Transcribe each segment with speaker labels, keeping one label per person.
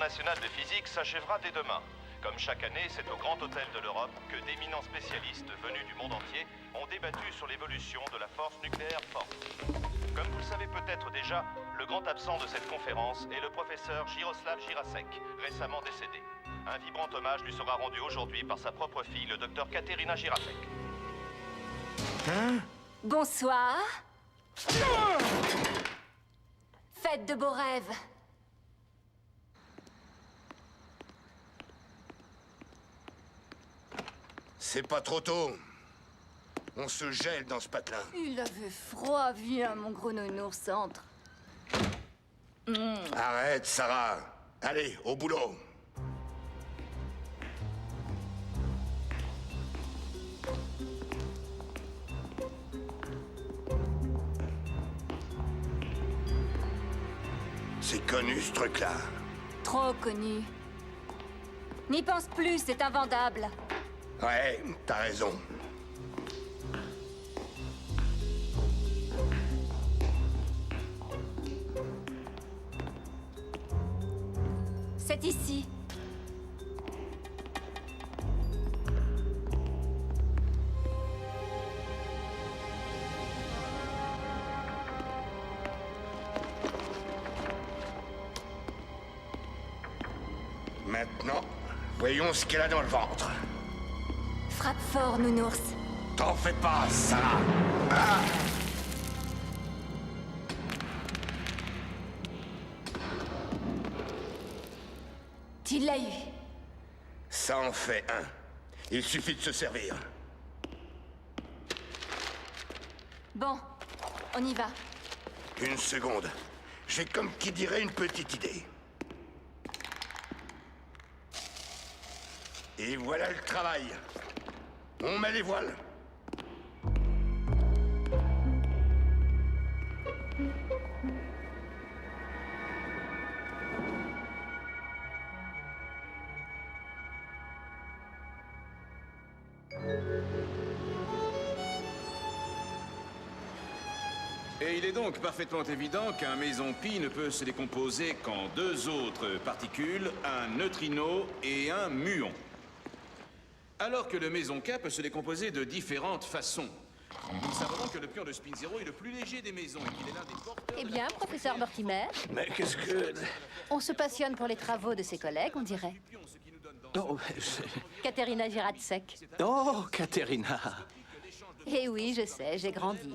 Speaker 1: international de physique s'achèvera dès demain. Comme chaque année, c'est au Grand Hôtel de l'Europe que d'éminents spécialistes venus du monde entier ont débattu sur l'évolution de la force nucléaire forte. Comme vous le savez peut-être déjà, le grand absent de cette conférence est le professeur Jiroslav Jirasek, récemment décédé. Un vibrant hommage lui sera rendu aujourd'hui par sa propre fille, le docteur Katerina Jirasek.
Speaker 2: Hein?
Speaker 3: Bonsoir. Faites de beaux rêves.
Speaker 2: C'est pas trop tôt. On se gèle dans ce patelin.
Speaker 3: Il avait froid, viens, mon gros nounours, entre.
Speaker 2: Arrête, Sarah. Allez, au boulot. C'est connu, ce truc-là.
Speaker 3: Trop connu. N'y pense plus, c'est invendable.
Speaker 2: Ouais, t'as raison.
Speaker 3: C'est ici.
Speaker 2: Maintenant, voyons ce qu'elle a dans le ventre.
Speaker 3: Frappe fort, nounours.
Speaker 2: T'en fais pas, Sarah. Ah!
Speaker 3: Tu l'as eu.
Speaker 2: Ça en fait un. Il suffit de se servir.
Speaker 3: Bon, on y va.
Speaker 2: Une seconde. J'ai comme qui dirait une petite idée. Et voilà le travail. On met les voiles.
Speaker 4: Et il est donc parfaitement évident qu'un méson pi ne peut se décomposer qu'en deux autres particules, un neutrino et un muon. Alors que le méson K peut se décomposer de différentes façons. Nous savons que le pion de spin 0 est le plus léger des mésons et qu'il est l'un des porteurs...
Speaker 5: Eh bien, professeur Mortimer,
Speaker 2: Mais qu'est-ce que...
Speaker 5: on se passionne pour les travaux de ses collègues, on dirait.
Speaker 6: Oh,
Speaker 5: Katerina Jiratsek.
Speaker 6: oh, Katerina.
Speaker 5: Eh oui, je sais, j'ai grandi.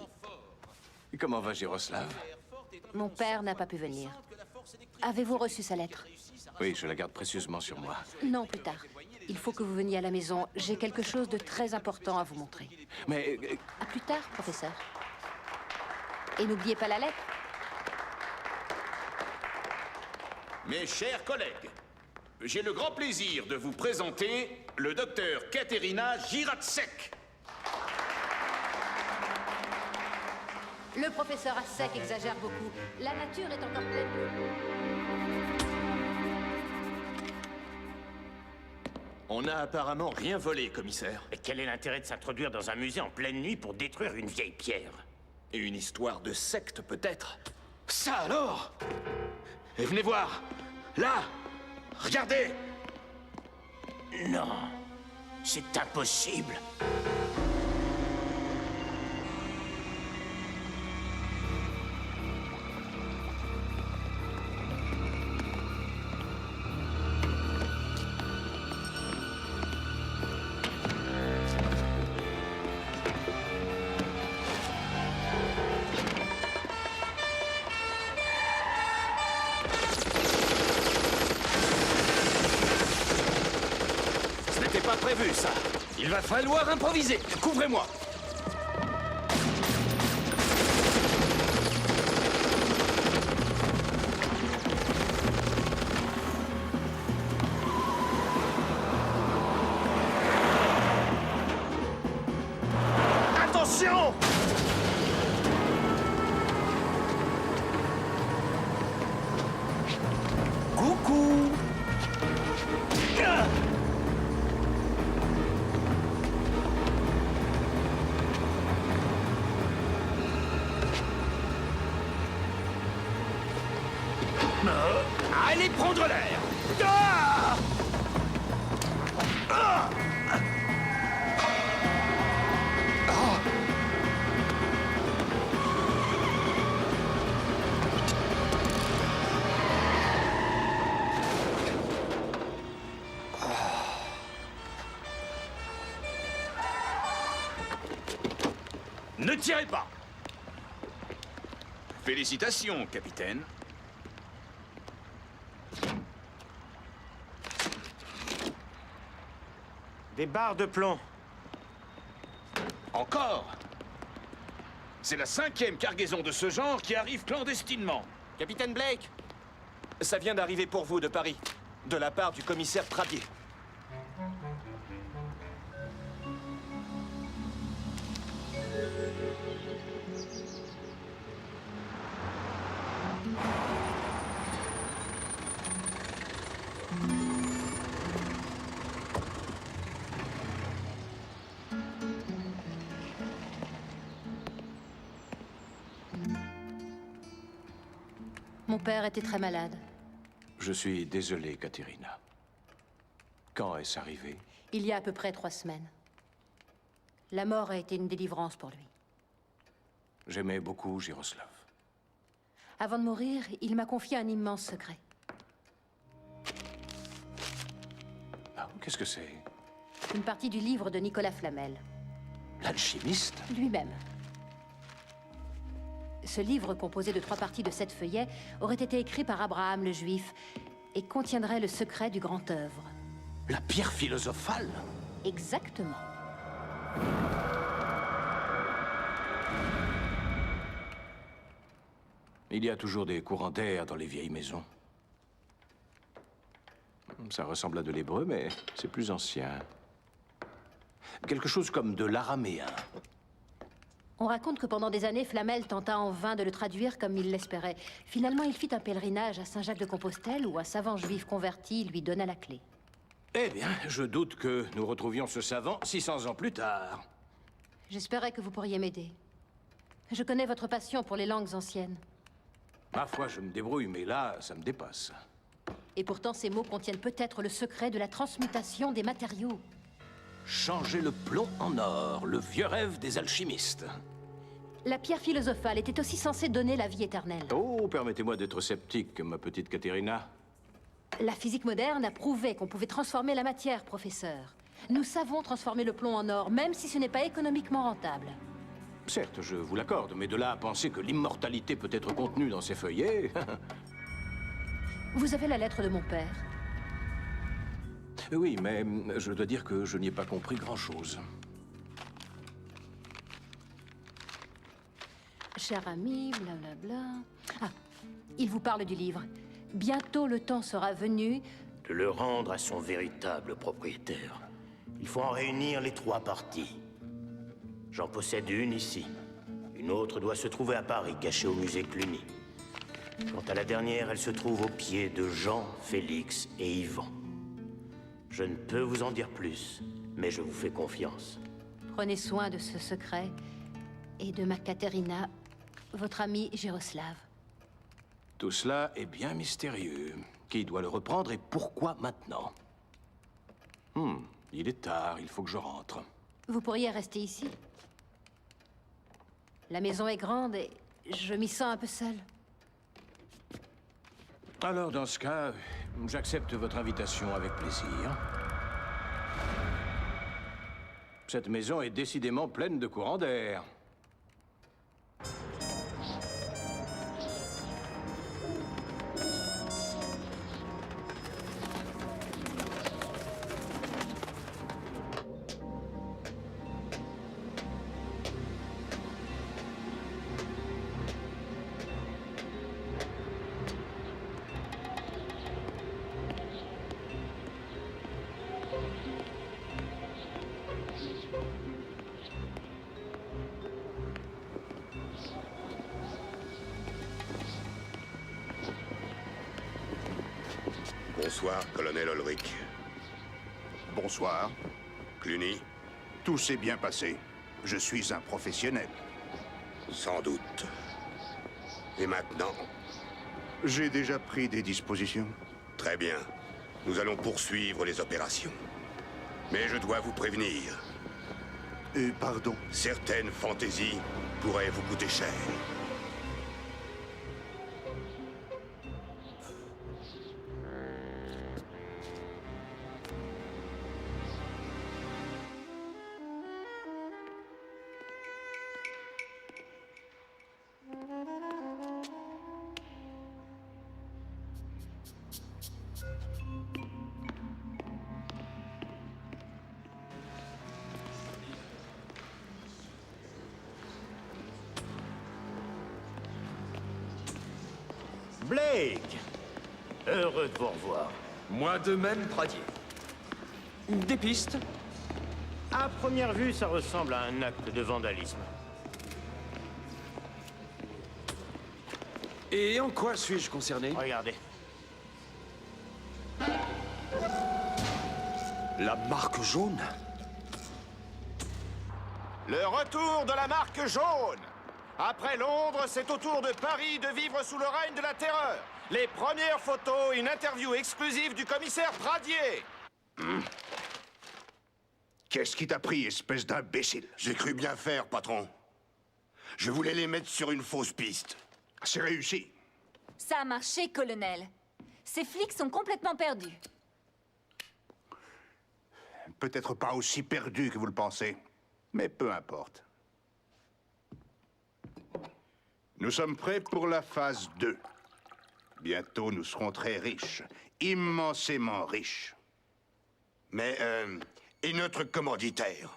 Speaker 6: Comment va Jiroslav?
Speaker 5: Mon père n'a pas pu venir. Avez-vous reçu sa lettre?
Speaker 6: Oui, je la garde précieusement sur moi.
Speaker 5: Non, plus tard. Il faut que vous veniez à la maison. J'ai quelque chose de très important à vous montrer.
Speaker 6: Mais
Speaker 5: À plus tard, professeur. Et n'oubliez pas la lettre.
Speaker 4: Mes chers collègues, j'ai le grand plaisir de vous présenter le docteur Katerina Jiratsek.
Speaker 5: Le professeur Assek exagère beaucoup. La nature est encore pleine.
Speaker 7: On n'a apparemment rien volé, commissaire.
Speaker 8: Et quel est l'intérêt de s'introduire dans un musée en pleine nuit pour détruire une vieille pierre?
Speaker 7: Et une histoire de secte, peut-être. Ça alors? Et venez voir. Là. Regardez.
Speaker 8: Non, c'est impossible.
Speaker 7: Pas prévu, ça. Il va falloir improviser. Couvrez-moi. Attention! Coucou! Allez prendre l'air! Ah! Ah! Ne tirez pas!
Speaker 4: Félicitations, capitaine.
Speaker 8: Des barres de plomb.
Speaker 4: Encore? C'est la 5e cargaison de ce genre qui arrive clandestinement.
Speaker 7: Capitaine Blake, ça vient d'arriver pour vous de Paris, de la part du commissaire Trabier.
Speaker 5: Mon père était très malade.
Speaker 6: Je suis désolé, Katerina. Quand est-ce arrivé?
Speaker 5: Il y a à peu près 3 semaines. La mort a été une délivrance pour lui.
Speaker 6: J'aimais beaucoup Jaroslav.
Speaker 5: Avant de mourir, il m'a confié un immense secret.
Speaker 6: Ah, qu'est-ce que c'est?
Speaker 5: Une partie du livre de Nicolas Flamel.
Speaker 6: L'alchimiste?
Speaker 5: Lui-même. Ce livre, composé de 3 parties de 7 feuillets, aurait été écrit par Abraham le Juif et contiendrait le secret du grand œuvre.
Speaker 6: La pierre philosophale?
Speaker 5: Exactement.
Speaker 6: Il y a toujours des courants d'air dans les vieilles maisons. Ça ressemble à de l'hébreu, mais c'est plus ancien. Quelque chose comme de l'araméen.
Speaker 5: On raconte que pendant des années, Flamel tenta en vain de le traduire comme il l'espérait. Finalement, il fit un pèlerinage à Saint-Jacques-de-Compostelle où un savant juif converti lui donna la clé.
Speaker 6: Eh bien, je doute que nous retrouvions ce savant 600 ans plus tard.
Speaker 5: J'espérais que vous pourriez m'aider. Je connais votre passion pour les langues anciennes.
Speaker 6: Ma foi, je me débrouille, mais là, ça me dépasse.
Speaker 5: Et pourtant, ces mots contiennent peut-être le secret de la transmutation des matériaux.
Speaker 6: Changer le plomb en or, le vieux rêve des alchimistes.
Speaker 5: La pierre philosophale était aussi censée donner la vie éternelle.
Speaker 6: Oh, permettez-moi d'être sceptique, ma petite Katerina.
Speaker 5: La physique moderne a prouvé qu'on pouvait transformer la matière, professeur. Nous savons transformer le plomb en or, même si ce n'est pas économiquement rentable.
Speaker 6: Certes, je vous l'accorde, mais de là à penser que l'immortalité peut être contenue dans ces feuillets...
Speaker 5: Vous avez la lettre de mon père.
Speaker 6: Oui, mais je dois dire que je n'y ai pas compris grand-chose.
Speaker 5: Cher ami, blablabla... Ah, il vous parle du livre. Bientôt le temps sera venu...
Speaker 8: De le rendre à son véritable propriétaire. Il faut en réunir les 3 parties. J'en possède une ici. Une autre doit se trouver à Paris, cachée au musée Cluny. Quant à la dernière, elle se trouve aux pieds de Jean, Félix et Yvan. Je ne peux vous en dire plus, mais je vous fais confiance.
Speaker 5: Prenez soin de ce secret et de ma Katerina, votre amie Jaroslav.
Speaker 6: Tout cela est bien mystérieux. Qui doit le reprendre et pourquoi maintenant? Il est tard, il faut que je rentre.
Speaker 5: Vous pourriez rester ici. La maison est grande et je m'y sens un peu seule.
Speaker 6: Alors, dans ce cas, j'accepte votre invitation avec plaisir. Cette maison est décidément pleine de courants d'air.
Speaker 2: Bonsoir, colonel Ulrich.
Speaker 9: Bonsoir.
Speaker 2: Cluny?
Speaker 9: Tout s'est bien passé. Je suis un professionnel.
Speaker 2: Sans doute. Et maintenant,
Speaker 9: J'ai déjà pris des dispositions.
Speaker 2: Très bien. Nous allons poursuivre les opérations. Mais je dois vous prévenir.
Speaker 9: Pardon.
Speaker 2: Certaines fantaisies pourraient vous coûter cher.
Speaker 8: Blake! Heureux de vous revoir.
Speaker 7: Moi de même, Pradier. Des pistes?
Speaker 8: À première vue, ça ressemble à un acte de vandalisme.
Speaker 7: Et en quoi suis-je concerné?
Speaker 8: Regardez.
Speaker 7: La marque jaune?
Speaker 1: Le retour de la marque jaune. Après Londres, c'est au tour de Paris de vivre sous le règne de la terreur. Les premières photos, une interview exclusive du commissaire Pradier.
Speaker 9: Qu'est-ce qui t'a pris, espèce d'imbécile?
Speaker 2: J'ai cru bien faire, patron. Je voulais les mettre sur une fausse piste.
Speaker 9: C'est réussi.
Speaker 3: Ça a marché, colonel. Ces flics sont complètement perdus.
Speaker 9: Peut-être pas aussi perdu que vous le pensez, mais peu importe. Nous sommes prêts pour la phase 2. Bientôt, nous serons très riches, immensément riches.
Speaker 2: Mais, et notre commanditaire?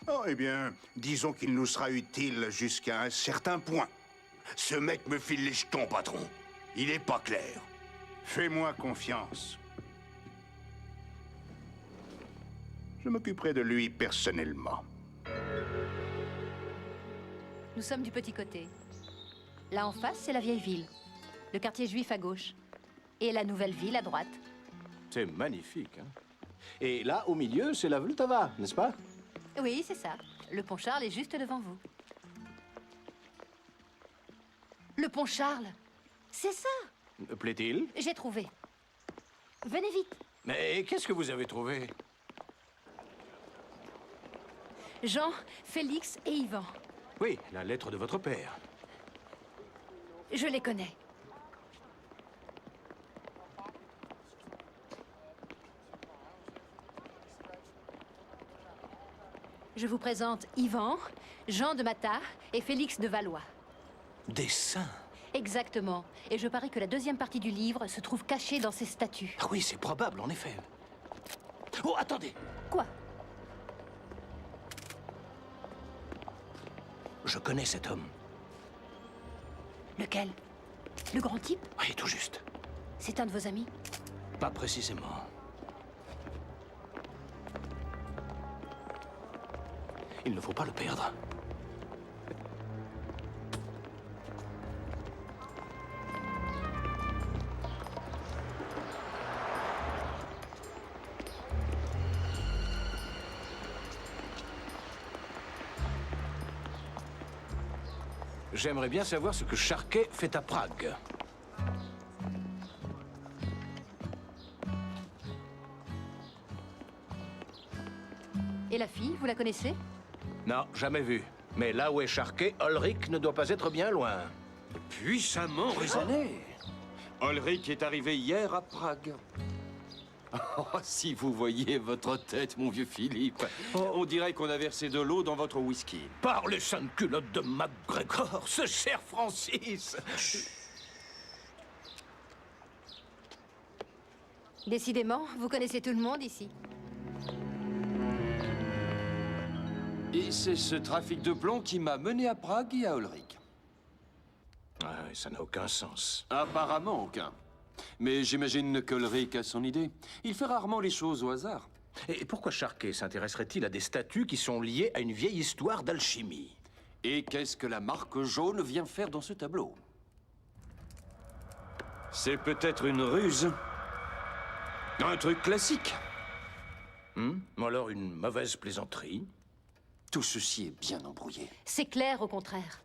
Speaker 9: Oh, eh bien, disons qu'il nous sera utile jusqu'à un certain point.
Speaker 2: Ce mec me file les jetons, patron. Il est pas clair.
Speaker 9: Fais-moi confiance. Je m'occuperai de lui personnellement.
Speaker 5: Nous sommes du petit côté. Là en face, c'est la vieille ville. Le quartier juif à gauche. Et la nouvelle ville à droite.
Speaker 6: C'est magnifique, hein? Et là, au milieu, c'est la Vltava, n'est-ce pas?
Speaker 5: Oui, c'est ça. Le pont Charles est juste devant vous. Le pont Charles? C'est ça!
Speaker 6: Plaît-il?
Speaker 5: J'ai trouvé. Venez vite.
Speaker 6: Mais qu'est-ce que vous avez trouvé?
Speaker 5: Jean, Félix et Yvan.
Speaker 6: Oui, la lettre de votre père.
Speaker 5: Je les connais. Je vous présente Yvan, Jean de Matard et Félix de Valois.
Speaker 6: Des saints?
Speaker 5: Exactement. Et je parie que la deuxième partie du livre se trouve cachée dans ces statues.
Speaker 6: Ah oui, c'est probable, en effet. Oh, attendez!
Speaker 5: Quoi?
Speaker 6: Je connais cet homme.
Speaker 5: Lequel? Le grand type?
Speaker 6: Oui, tout juste.
Speaker 5: C'est un de vos amis?
Speaker 6: Pas précisément. Il ne faut pas le perdre. J'aimerais bien savoir ce que Charquet fait à Prague.
Speaker 5: Et la fille, vous la connaissez?
Speaker 6: Non, jamais vu. Mais là où est Charquet, Ulrich ne doit pas être bien loin.
Speaker 7: Puissamment raisonné. Ulrich est arrivé hier à Prague. Oh, si vous voyiez votre tête, mon vieux Philippe. On dirait qu'on a versé de l'eau dans votre whisky.
Speaker 6: Par les saintes culottes de MacGregor, ce cher Francis!
Speaker 5: Décidément, vous connaissez tout le monde ici.
Speaker 7: Et c'est ce trafic de plomb qui m'a mené à Prague et à Ulrich.
Speaker 6: Ah, ça n'a aucun sens.
Speaker 7: Apparemment aucun. Mais j'imagine que Ulrich a son idée. Il fait rarement les choses au hasard.
Speaker 6: Et pourquoi Charquet s'intéresserait-il à des statues qui sont liées à une vieille histoire d'alchimie?
Speaker 7: Et qu'est-ce que la marque jaune vient faire dans ce tableau? C'est peut-être une ruse. Un truc classique.
Speaker 6: Ou alors une mauvaise plaisanterie?
Speaker 7: Tout ceci est bien embrouillé.
Speaker 5: C'est clair, au contraire.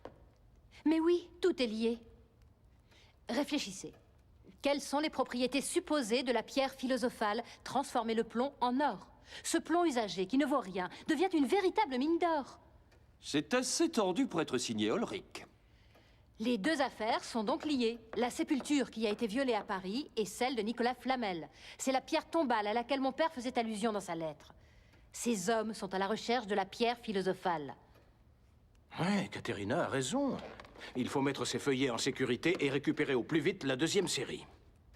Speaker 5: Mais oui, tout est lié. Réfléchissez. Quelles sont les propriétés supposées de la pierre philosophale transformer le plomb en or? Ce plomb usagé, qui ne vaut rien, devient une véritable mine d'or.
Speaker 7: C'est assez tordu pour être signé Ulrich.
Speaker 5: Les deux affaires sont donc liées. La sépulture qui a été violée à Paris et celle de Nicolas Flamel. C'est la pierre tombale à laquelle mon père faisait allusion dans sa lettre. Ces hommes sont à la recherche de la pierre philosophale.
Speaker 6: Ouais, Caterina a raison. Il faut mettre ces feuillets en sécurité et récupérer au plus vite la deuxième série.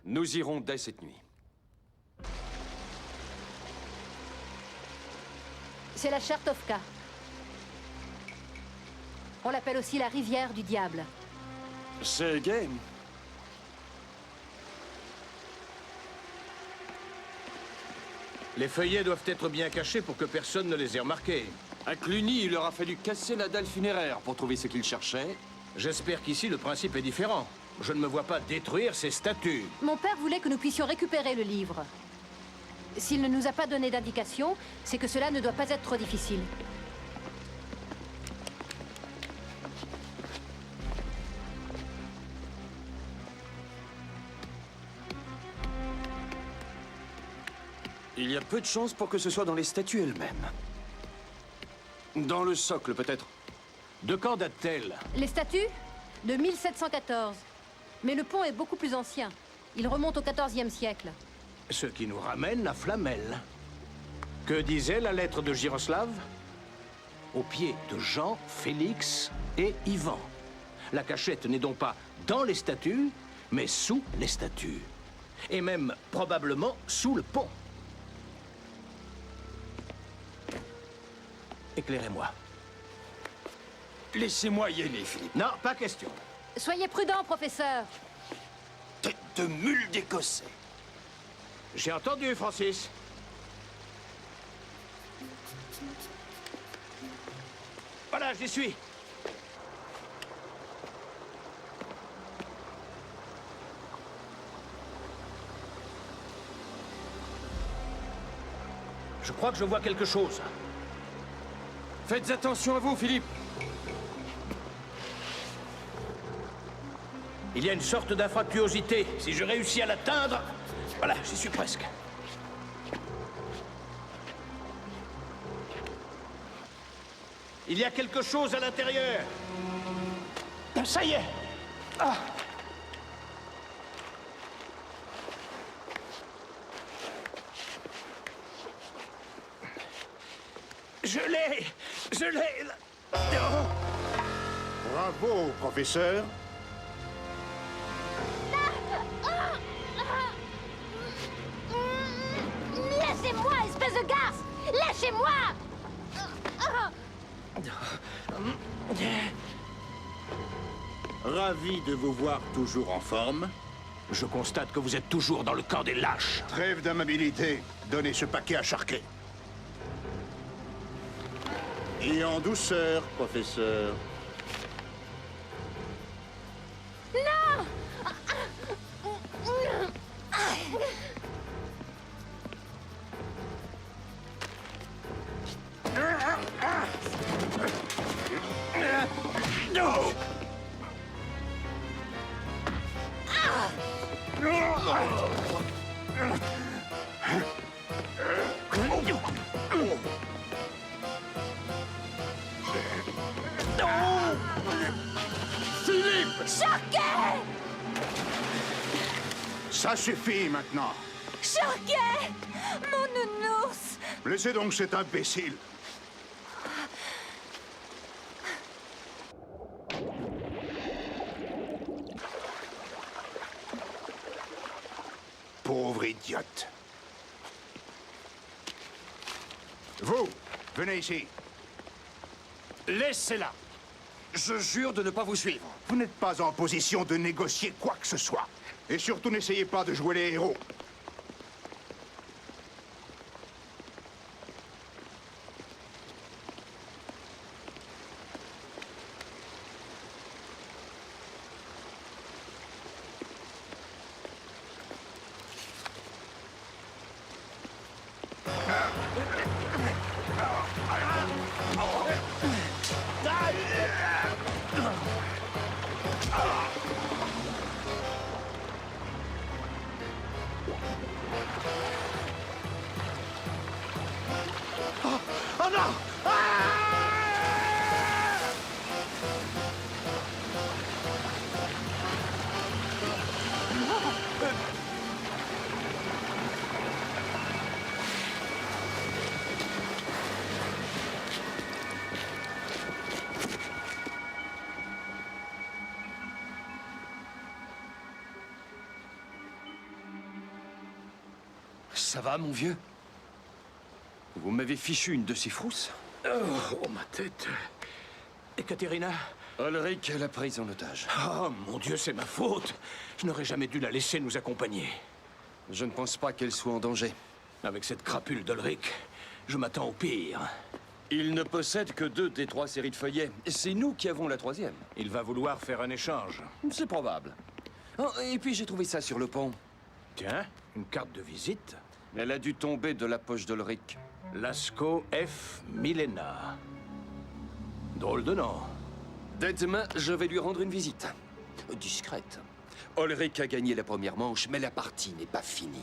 Speaker 7: Nous irons dès cette nuit.
Speaker 5: C'est la Chertovka. On l'appelle aussi la rivière du diable.
Speaker 7: C'est gay.
Speaker 6: Les feuillets doivent être bien cachés pour que personne ne les ait remarqués.
Speaker 7: À Cluny, il leur a fallu casser la dalle funéraire pour trouver ce qu'ils cherchaient.
Speaker 6: J'espère qu'ici, le principe est différent. Je ne me vois pas détruire ces statues.
Speaker 5: Mon père voulait que nous puissions récupérer le livre. S'il ne nous a pas donné d'indication, c'est que cela ne doit pas être trop difficile.
Speaker 7: Il y a peu de chances pour que ce soit dans les statues elles-mêmes. Dans le socle, peut-être.
Speaker 6: De quand date-t-elle?
Speaker 5: Les statues? De 1714. Mais le pont est beaucoup plus ancien. Il remonte au XIVe siècle.
Speaker 6: Ce qui nous ramène à Flamel. Que disait la lettre de Giroslav? Au pied de Jean, Félix et Ivan. La cachette n'est donc pas dans les statues, mais sous les statues. Et même, probablement, sous le pont. Éclairez-moi.
Speaker 7: Laissez-moi y aller, Philippe.
Speaker 6: Non, pas question.
Speaker 5: Soyez prudent, professeur.
Speaker 7: Tête de mule d'Écossais.
Speaker 6: J'ai entendu, Francis. Voilà, j'y suis. Je crois que je vois quelque chose.
Speaker 7: Faites attention à vous, Philippe.
Speaker 6: Il y a une sorte d'infractuosité. Si je réussis à l'atteindre... Voilà, j'y suis presque. Il y a quelque chose à l'intérieur. Ça y est. Ah. Je l'ai. Oh.
Speaker 9: Bravo, professeur.
Speaker 3: Laissez-moi, espèce de garce! Lâchez-moi!
Speaker 9: Ravi de vous voir toujours en forme.
Speaker 6: Je constate que vous êtes toujours dans le camp des lâches.
Speaker 9: Trêve d'amabilité. Donnez ce paquet à Charquet. Et en douceur, professeur.
Speaker 3: Non!
Speaker 9: Philippe!
Speaker 3: Charquet!
Speaker 9: Ça suffit maintenant.
Speaker 3: Charquet! Mon nounours!
Speaker 9: Laissez donc cet imbécile. Pauvre idiote. Vous, venez ici.
Speaker 7: Laissez-la. Je jure de ne pas vous suivre.
Speaker 9: Vous n'êtes pas en position de négocier quoi que ce soit. Et surtout, n'essayez pas de jouer les héros.
Speaker 7: Ça va, mon vieux? Vous m'avez fichu une de ces frousses?
Speaker 6: Oh, ma tête. Et Katerina?
Speaker 7: Ulrich l'a prise en otage.
Speaker 6: Oh, mon Dieu, c'est ma faute. Je n'aurais jamais dû la laisser nous accompagner.
Speaker 7: Je ne pense pas qu'elle soit en danger.
Speaker 6: Avec cette crapule d'Ulrich, je m'attends au pire.
Speaker 7: Il ne possède que 2 des 3 séries de feuillets. C'est nous qui avons la 3e.
Speaker 6: Il va vouloir faire un échange.
Speaker 7: C'est probable. Oh, et puis j'ai trouvé ça sur le pont.
Speaker 6: Tiens, une carte de visite.
Speaker 7: Elle a dû tomber de la poche d'Ulrich.
Speaker 6: Lascaux F. Milena. Drôle de nom.
Speaker 7: Dès demain, je vais lui rendre une visite. Discrète. Ulrich a gagné la première manche, mais la partie n'est pas finie.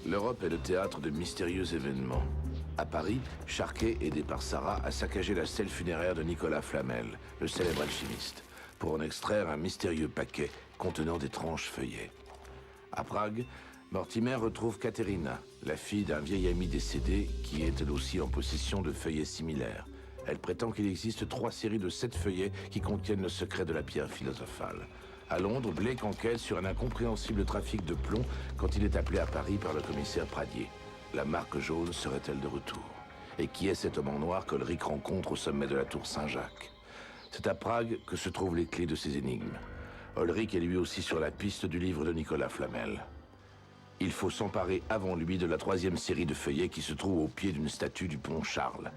Speaker 10: L'Europe est le théâtre de mystérieux événements. À Paris, Sharkey, aidé par Sarah, a saccagé la stèle funéraire de Nicolas Flamel, le célèbre alchimiste, pour en extraire un mystérieux paquet contenant d'étranges feuillets. À Prague, Mortimer retrouve Katerina, la fille d'un vieil ami décédé qui est elle aussi en possession de feuillets similaires. Elle prétend qu'il existe 3 séries de 7 feuillets qui contiennent le secret de la pierre philosophale. À Londres, Blake enquête sur un incompréhensible trafic de plomb quand il est appelé à Paris par le commissaire Pradier. La marque jaune serait-elle de retour? Et qui est cet homme en noir qu'Ulrich rencontre au sommet de la tour Saint-Jacques? C'est à Prague que se trouvent les clés de ces énigmes. Ulrich est lui aussi sur la piste du livre de Nicolas Flamel. Il faut s'emparer avant lui de la 3e série de feuillets qui se trouve au pied d'une statue du pont Charles.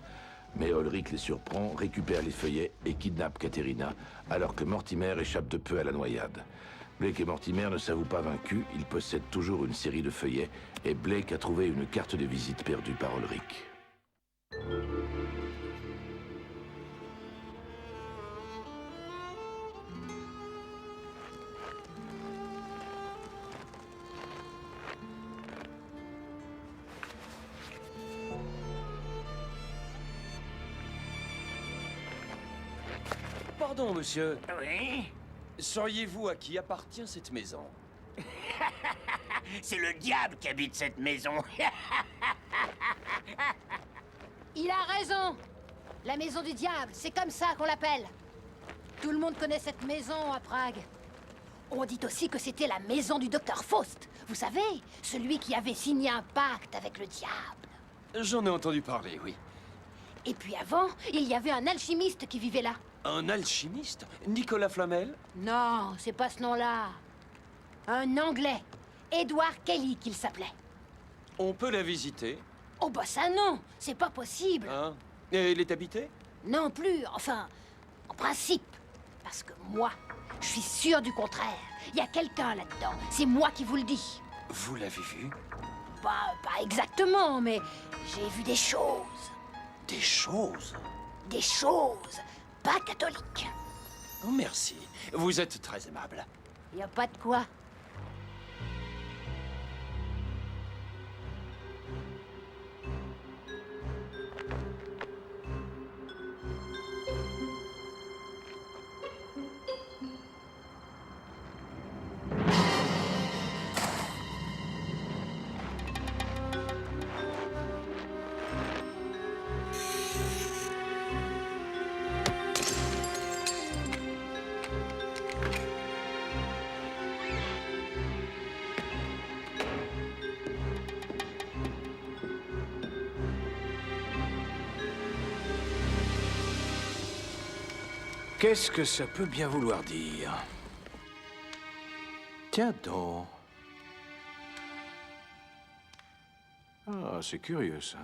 Speaker 10: Mais Ulrich les surprend, récupère les feuillets et kidnappe Katerina, alors que Mortimer échappe de peu à la noyade. Blake et Mortimer ne s'avouent pas vaincus, ils possèdent toujours une série de feuillets, et Blake a trouvé une carte de visite perdue par Ulrich.
Speaker 7: Pardon, monsieur.
Speaker 8: Oui?
Speaker 7: Sauriez-vous à qui appartient cette maison?
Speaker 8: C'est le diable qui habite cette maison.
Speaker 5: Il a raison. La maison du diable, c'est comme ça qu'on l'appelle. Tout le monde connaît cette maison à Prague. On dit aussi que c'était la maison du docteur Faust. Vous savez, celui qui avait signé un pacte avec le diable.
Speaker 7: J'en ai entendu parler, oui.
Speaker 5: Et puis avant, il y avait un alchimiste qui vivait là.
Speaker 7: Un alchimiste? Nicolas Flamel?
Speaker 5: Non, c'est pas ce nom-là. Un Anglais. Edward Kelly qu'il s'appelait.
Speaker 7: On peut la visiter?
Speaker 5: Oh bah ça non, c'est pas possible.
Speaker 7: Hein? Et elle est habitée?
Speaker 5: Non plus, enfin, en principe. Parce que moi, je suis sûr du contraire. Il y a quelqu'un là-dedans, c'est moi qui vous le dis.
Speaker 6: Vous l'avez vu?
Speaker 5: Pas exactement, mais j'ai vu des choses.
Speaker 6: Des choses?
Speaker 5: Des choses pas catholiques.
Speaker 6: Oh, merci. Vous êtes très aimable.
Speaker 5: Y a pas de quoi.
Speaker 6: Qu'est-ce que ça peut bien vouloir dire? Tiens donc. Ah, c'est curieux, ça.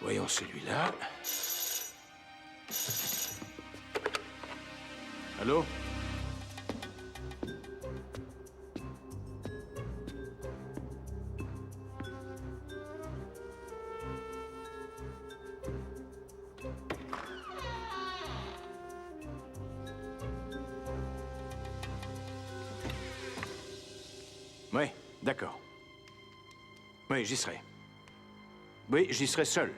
Speaker 6: Voyons celui-là. Allô? Oui, d'accord. Oui, j'y serai. Oui, j'y serai seul.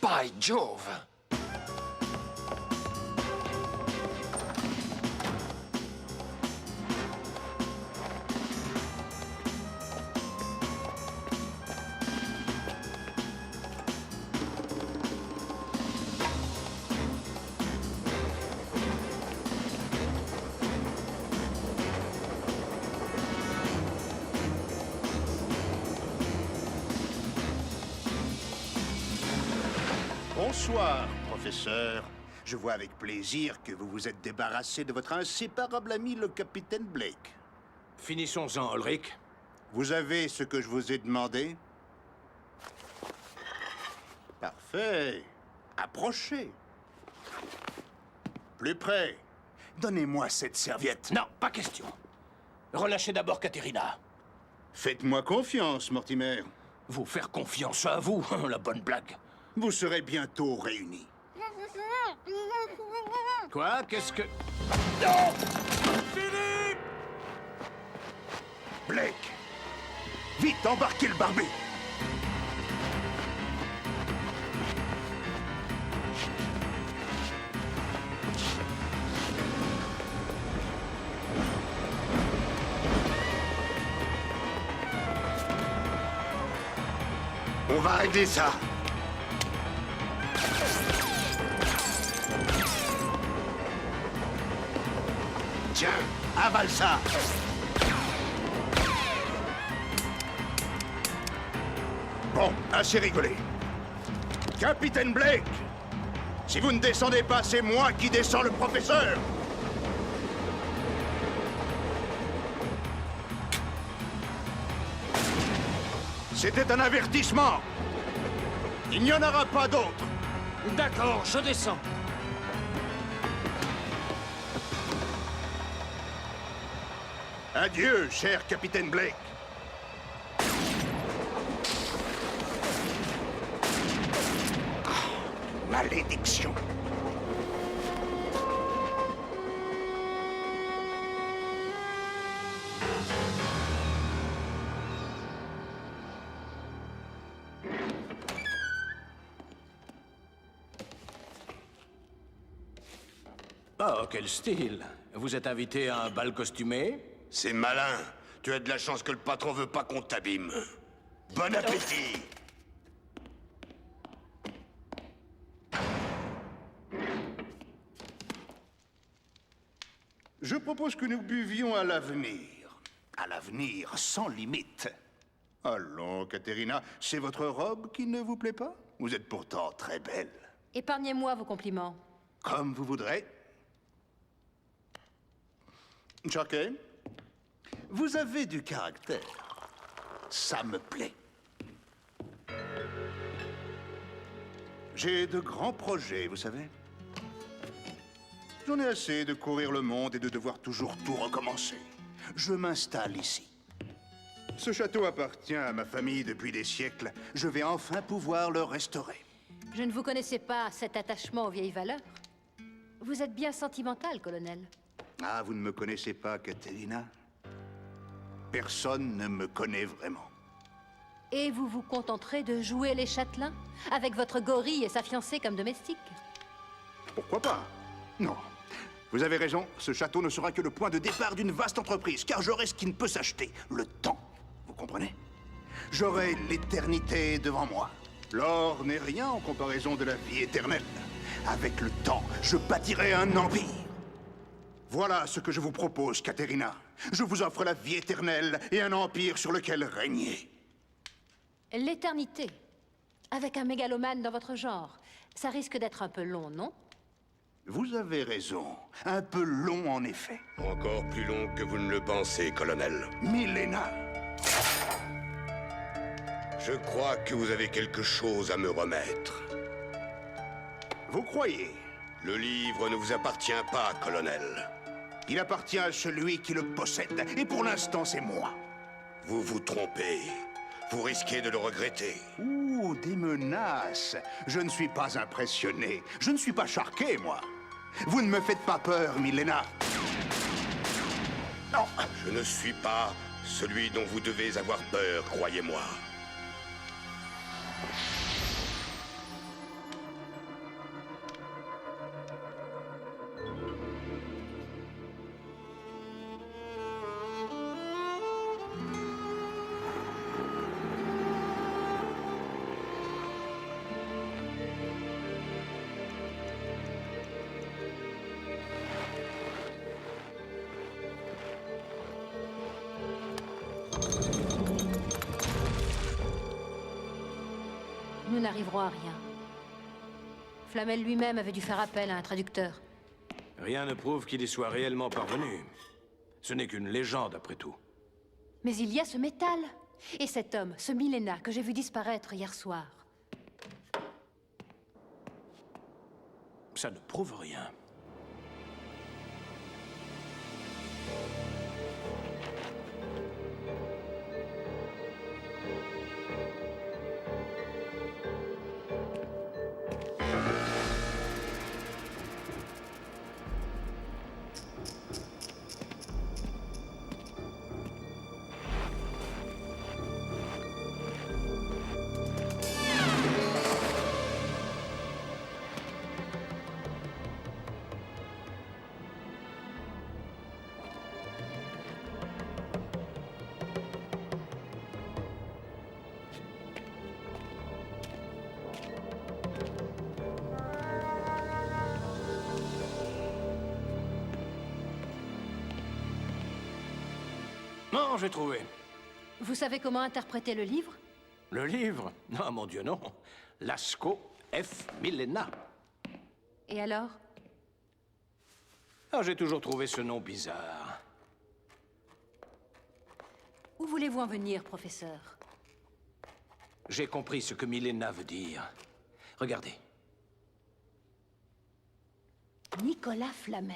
Speaker 11: By Jove!
Speaker 9: Bonsoir, professeur. Je vois avec plaisir que vous vous êtes débarrassé de votre inséparable ami, le capitaine Blake.
Speaker 6: Finissons-en, Ulrich.
Speaker 9: Vous avez ce que je vous ai demandé? Parfait. Approchez. Plus près. Donnez-moi cette serviette.
Speaker 6: Non, pas question. Relâchez d'abord Katerina.
Speaker 9: Faites-moi confiance, Mortimer.
Speaker 6: Vous faire confiance à vous, la bonne blague.
Speaker 9: Vous serez bientôt réunis.
Speaker 6: Quoi? Qu'est-ce que...
Speaker 9: Non! Philippe! Blake! Vite, embarquez le barbu!
Speaker 2: On va régler ça. Tiens, avale ça. Bon, assez rigolé. Capitaine Blake, si vous ne descendez pas, c'est moi qui descends le professeur. C'était un avertissement. Il n'y en aura pas d'autre.
Speaker 6: D'accord, je descends.
Speaker 2: Adieu, cher capitaine Blake. Malédiction.
Speaker 6: Oh, quel style! Vous êtes invité à un bal costumé?
Speaker 2: C'est malin. Tu as de la chance que le patron veut pas qu'on t'abîme. Bon appétit! Je propose que nous buvions à l'avenir. À l'avenir, sans limite. Allons, Caterina, c'est votre robe qui ne vous plaît pas? Vous êtes pourtant très belle.
Speaker 5: Épargnez-moi vos compliments.
Speaker 2: Comme vous voudrez. Sharkey, vous avez du caractère. Ça me plaît. J'ai de grands projets, vous savez. J'en ai assez de courir le monde et de devoir toujours tout recommencer. Je m'installe ici. Ce château appartient à ma famille depuis des siècles. Je vais enfin pouvoir le restaurer.
Speaker 5: Je ne vous connaissais pas cet attachement aux vieilles valeurs. Vous êtes bien sentimental, colonel.
Speaker 2: Ah, vous ne me connaissez pas, Caterina? Personne ne me connaît vraiment.
Speaker 5: Et vous vous contenterez de jouer les châtelains, avec votre gorille et sa fiancée comme domestique?
Speaker 2: Pourquoi pas? Non. Vous avez raison, ce château ne sera que le point de départ d'une vaste entreprise, car j'aurai ce qui ne peut s'acheter, le temps. Vous comprenez? J'aurai l'éternité devant moi. L'or n'est rien en comparaison de la vie éternelle. Avec le temps, je bâtirai un empire. Voilà ce que je vous propose, Caterina. Je vous offre la vie éternelle et un empire sur lequel régner.
Speaker 5: L'éternité. Avec un mégalomane dans votre genre, ça risque d'être un peu long, non?
Speaker 2: Vous avez raison. Un peu long, en effet. Encore plus long que vous ne le pensez, colonel. Milena. Je crois que vous avez quelque chose à me remettre. Vous croyez? Le livre ne vous appartient pas, colonel. Il appartient à celui qui le possède. Et pour l'instant, c'est moi. Vous vous trompez. Vous risquez de le regretter. Ouh, des menaces. Je ne suis pas impressionné. Je ne suis pas Sharkey, moi. Vous ne me faites pas peur, Milena. Non, je ne suis pas celui dont vous devez avoir peur, croyez-moi.
Speaker 5: Nous n'arriverons à rien. Flamel lui-même avait dû faire appel à un traducteur.
Speaker 6: Rien ne prouve qu'il y soit réellement parvenu. Ce n'est qu'une légende, après tout.
Speaker 5: Mais il y a ce métal. Et cet homme, ce Milena, que j'ai vu disparaître hier soir.
Speaker 6: Ça ne prouve rien. Non, j'ai trouvé.
Speaker 5: Vous savez comment interpréter le livre?
Speaker 6: Le livre? Non, mon Dieu, non. Lascaux F. Milena.
Speaker 5: Et alors?
Speaker 6: Ah, j'ai toujours trouvé ce nom bizarre.
Speaker 5: Où voulez-vous en venir, professeur?
Speaker 6: J'ai compris ce que Milena veut dire. Regardez.
Speaker 5: Nicolas Flamel.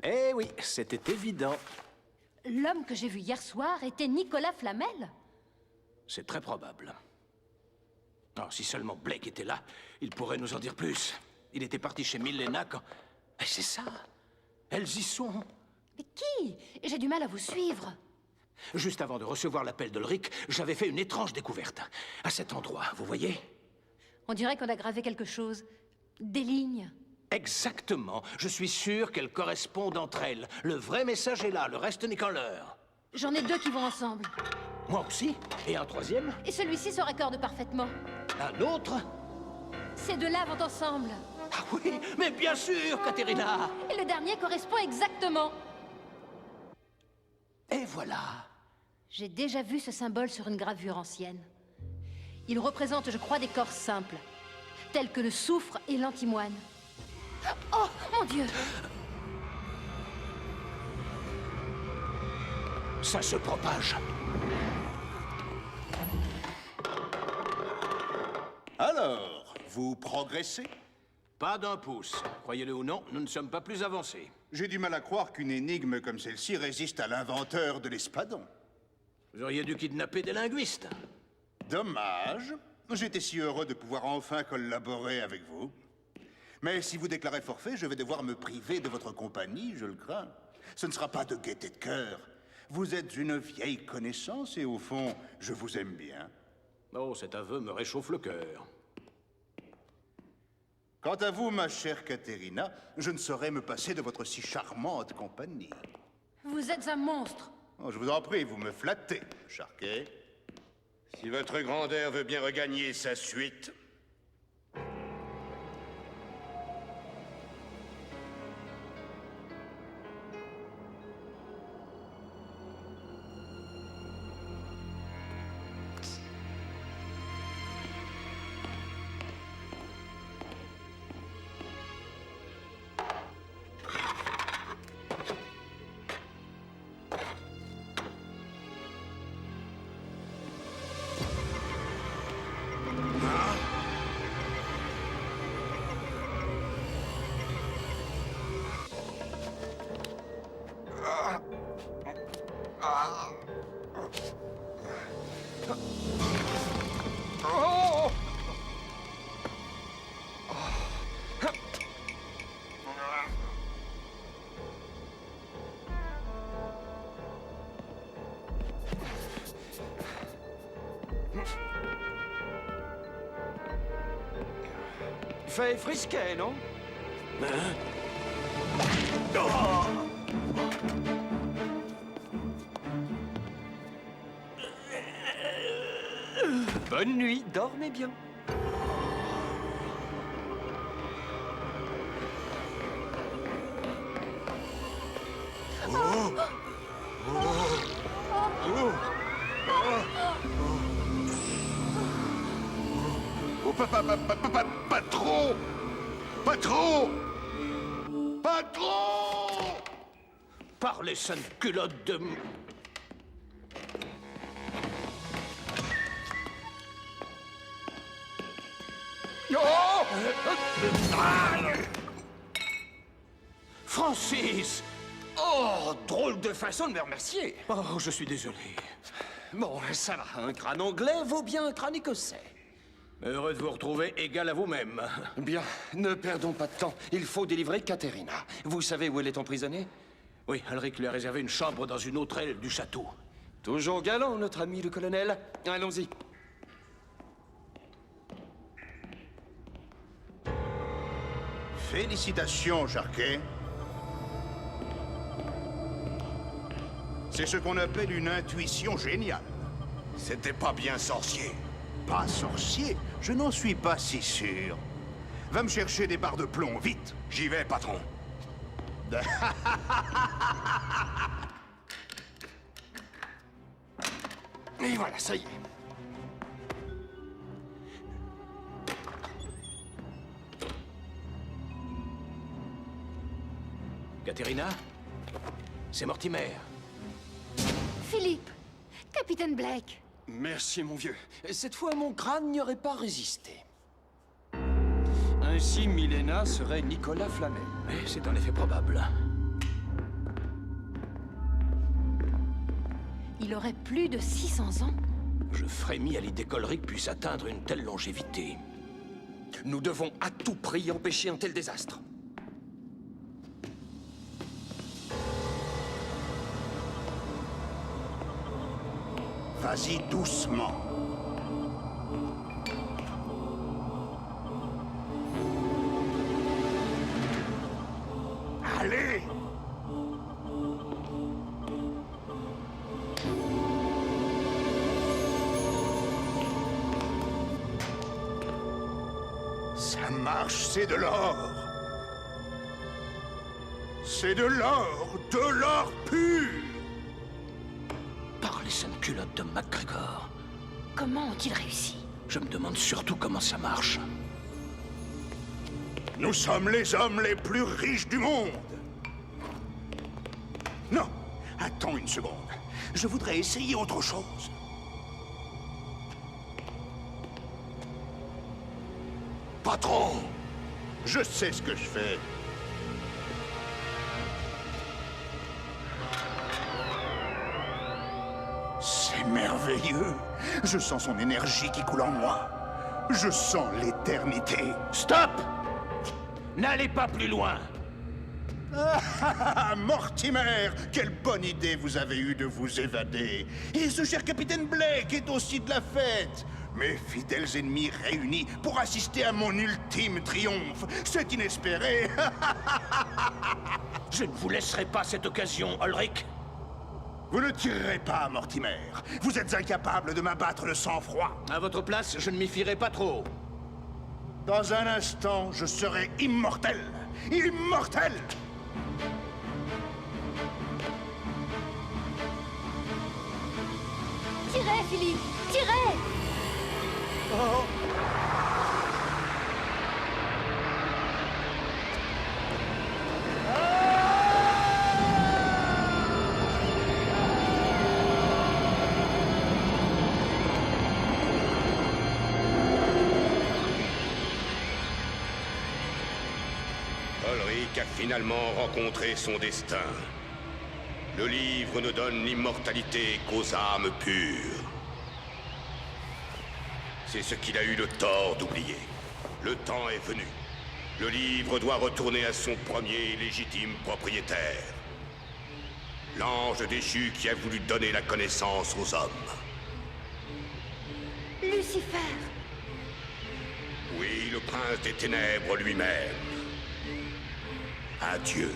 Speaker 6: Eh oui, c'était évident.
Speaker 5: L'homme que j'ai vu hier soir était Nicolas Flamel?
Speaker 6: C'est très probable. Oh, si seulement Blake était là, il pourrait nous en dire plus. Il était parti chez Milena quand... Eh, c'est ça. Elles y sont.
Speaker 5: Mais qui? J'ai du mal à vous suivre.
Speaker 6: Juste avant de recevoir l'appel d'Ulrich, j'avais fait une étrange découverte. À cet endroit, vous voyez?
Speaker 5: On dirait qu'on a gravé quelque chose. Des lignes.
Speaker 6: Exactement. Je suis sûr qu'elles correspondent entre elles. Le vrai message est là, le reste n'est qu'en leurre.
Speaker 5: J'en ai deux qui vont ensemble.
Speaker 6: Moi aussi. Et un troisième?
Speaker 5: Et celui-ci se raccorde parfaitement.
Speaker 6: Un autre?
Speaker 5: Ces deux-là vont ensemble.
Speaker 6: Ah oui, mais bien sûr, Katerina!
Speaker 5: Et le dernier correspond exactement.
Speaker 6: Et voilà.
Speaker 5: J'ai déjà vu ce symbole sur une gravure ancienne. Il représente, je crois, des corps simples, tels que le soufre et l'antimoine. Oh, mon Dieu!
Speaker 6: Ça se propage.
Speaker 9: Alors, vous progressez?
Speaker 6: Pas d'un pouce. Croyez-le ou non, nous ne sommes pas plus avancés.
Speaker 9: J'ai du mal à croire qu'une énigme comme celle-ci résiste à l'inventeur de l'espadon.
Speaker 6: Vous auriez dû kidnapper des linguistes.
Speaker 9: Dommage. J'étais si heureux de pouvoir enfin collaborer avec vous. Mais si vous déclarez forfait, je vais devoir me priver de votre compagnie, je le crains. Ce ne sera pas de gaieté de cœur. Vous êtes une vieille connaissance et au fond, je vous aime bien.
Speaker 6: Oh, cet aveu me réchauffe le cœur.
Speaker 9: Quant à vous, ma chère Katerina, je ne saurais me passer de votre si charmante compagnie.
Speaker 5: Vous êtes un monstre.
Speaker 9: Oh, je vous en prie, vous me flattez, Charquet.
Speaker 12: Si votre grandeur veut bien regagner sa suite...
Speaker 7: Fait frisquet, non? Bonne nuit, dormez bien.
Speaker 9: Oh, pas trop! Pas trop! Pas trop!
Speaker 6: Par les saintes culottes de... Francis!
Speaker 7: Oh, drôle de façon de me remercier.
Speaker 6: Oh, je suis désolé.
Speaker 7: Bon, ça va. Un crâne anglais vaut bien un crâne écossais.
Speaker 6: Heureux de vous retrouver égal à vous-même.
Speaker 7: Bien, ne perdons pas de temps. Il faut délivrer Katerina. Vous savez où elle est emprisonnée?
Speaker 6: Oui, Ulrich lui a réservé une chambre dans une autre aile du château.
Speaker 7: Toujours galant, notre ami le colonel. Allons-y.
Speaker 9: Félicitations, Charquet. C'est ce qu'on appelle une intuition géniale.
Speaker 12: C'était pas bien sorcier.
Speaker 9: Pas sorcier? Je n'en suis pas si sûr. Va me chercher des barres de plomb, vite.
Speaker 12: J'y vais, patron.
Speaker 11: Et voilà, ça y est.
Speaker 6: Katerina? C'est Mortimer.
Speaker 5: Philippe! Capitaine Blake!
Speaker 11: Merci, mon vieux. Cette fois, mon crâne n'y aurait pas résisté. Ainsi, Milena serait Nicolas Flamel.
Speaker 6: Mais c'est en effet probable.
Speaker 5: Il aurait plus de 600 ans.
Speaker 6: Je frémis à l'idée qu'Ulrich puisse atteindre une telle longévité.
Speaker 11: Nous devons à tout prix empêcher un tel désastre.
Speaker 9: Vas-y doucement. Allez! Ça marche, c'est de l'or. C'est de l'or pur.
Speaker 6: Par les saintes culottes de MacGregor.
Speaker 5: Comment ont-ils réussi?
Speaker 6: Je me demande surtout comment ça marche.
Speaker 9: Nous sommes les hommes les plus riches du monde. Non, attends une seconde. Je voudrais essayer autre chose. Patron, je sais ce que je fais. C'est merveilleux. Je sens son énergie qui coule en moi. Je sens l'éternité.
Speaker 6: Stop! N'allez pas plus loin!
Speaker 9: Ah, Mortimer, quelle bonne idée vous avez eue de vous évader. Et ce cher capitaine Blake est aussi de la fête. Mes fidèles ennemis réunis pour assister à mon ultime triomphe. C'est inespéré.
Speaker 6: Je ne vous laisserai pas cette occasion, Ulrich.
Speaker 9: Vous ne tirerez pas, Mortimer. Vous êtes incapable de m'abattre de sang-froid.
Speaker 6: À votre place, je ne m'y fierai pas trop.
Speaker 9: Dans un instant, je serai immortel. Immortel!
Speaker 5: Tirez, Philippe! Tirez!
Speaker 9: Oh.
Speaker 12: Ulrich a finalement rencontré son destin. Le livre ne donne l'immortalité qu'aux âmes pures. C'est ce qu'il a eu le tort d'oublier. Le temps est venu. Le livre doit retourner à son premier et légitime propriétaire. L'ange déchu qui a voulu donner la connaissance aux hommes.
Speaker 5: Lucifer!
Speaker 12: Oui, le prince des ténèbres lui-même. Adieu.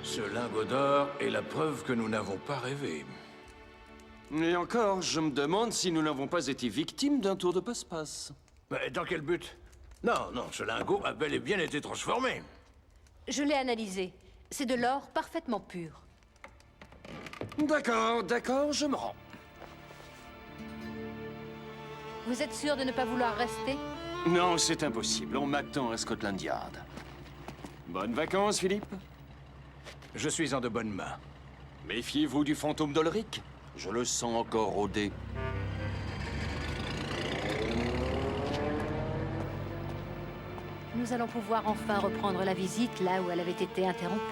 Speaker 6: Ce lingot d'or est la preuve que nous n'avons pas rêvé.
Speaker 11: Et encore, je me demande si nous n'avons pas été victimes d'un tour de passe-passe.
Speaker 6: Mais dans quel but? Non, non, ce lingot a bel et bien été transformé.
Speaker 5: Je l'ai analysé. C'est de l'or parfaitement pur.
Speaker 11: D'accord, d'accord, je me rends.
Speaker 5: Vous êtes sûr de ne pas vouloir rester?
Speaker 11: Non, c'est impossible. On m'attend à Scotland Yard. Bonnes vacances, Philippe.
Speaker 6: Je suis en de bonnes mains.
Speaker 11: Méfiez-vous du fantôme d'Ulrich. Je le sens encore rôder.
Speaker 5: Nous allons pouvoir enfin reprendre la visite là où elle avait été interrompue.